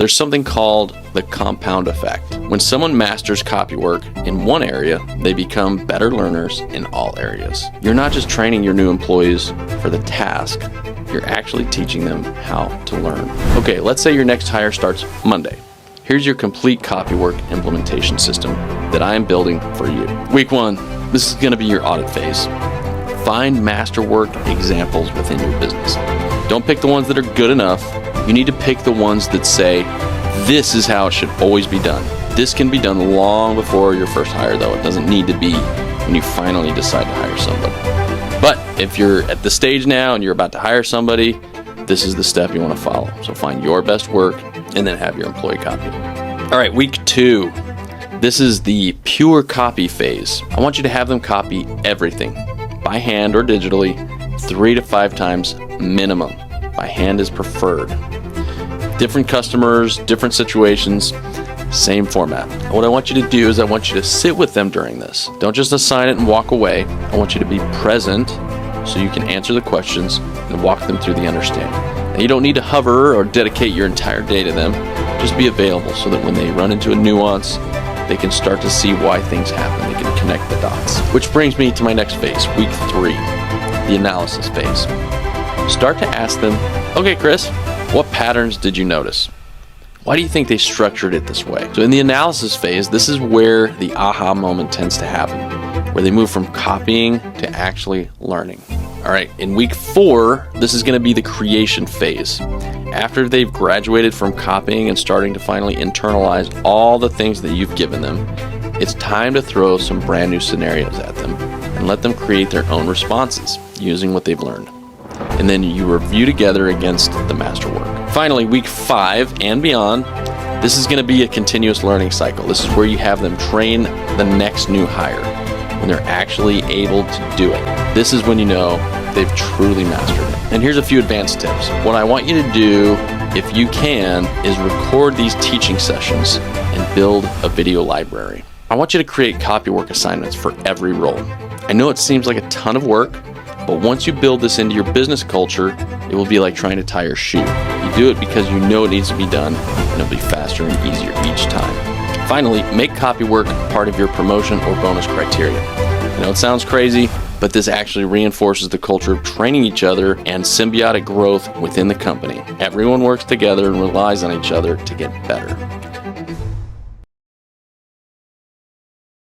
There's something called the compound effect. When someone masters copy work in one area, they become better learners in all areas. You're not just training your new employees for the task, you're actually teaching them how to learn. Okay, let's say your next hire starts Monday. Here's your complete copy work implementation system that I am building for you. Week 1, this is going to be your audit phase. Find masterwork examples within your business. Don't pick the ones that are good enough. You need to pick the ones that say, this is how it should always be done. This can be done long before your first hire, though. It doesn't need to be when you finally decide to hire somebody. But if you're at the stage now and you're about to hire somebody, this is the step you want to follow. So find your best work and then have your employee copy. All right, week 2. This is the pure copy phase. I want you to have them copy everything, by hand or digitally, 3 to 5 times minimum. By hand is preferred. Different customers, different situations, same format. And what I want you to do is I want you to sit with them during this. Don't just assign it and walk away. I want you to be present so you can answer the questions and walk them through the understanding. Now, you don't need to hover or dedicate your entire day to them. Just be available so that when they run into a nuance, they can start to see why things happen. They can connect the dots. Which brings me to my next phase, week 3, the analysis phase. Start to ask them, okay, Chris, what patterns did you notice? Why do you think they structured it this way? So in the analysis phase, this is where the aha moment tends to happen, where they move from copying to actually learning. All right, in week 4, this is going to be the creation phase. After they've graduated from copying and starting to finally internalize all the things that you've given them, it's time to throw some brand new scenarios at them and let them create their own responses using what they've learned. And then you review together against the masterwork. Finally, week 5 and beyond, this is going to be a continuous learning cycle. This is where you have them train the next new hire when they're actually able to do it. This is when you know they've truly mastered it. And here's a few advanced tips. What I want you to do, if you can, is record these teaching sessions and build a video library. I want you to create copywork assignments for every role. I know it seems like a ton of work, but once you build this into your business culture, it will be like trying to tie your shoe. You do it because you know it needs to be done, and it'll be faster and easier each time. Finally, make copywork part of your promotion or bonus criteria. I know it sounds crazy, but this actually reinforces the culture of training each other and symbiotic growth within the company. Everyone works together and relies on each other to get better.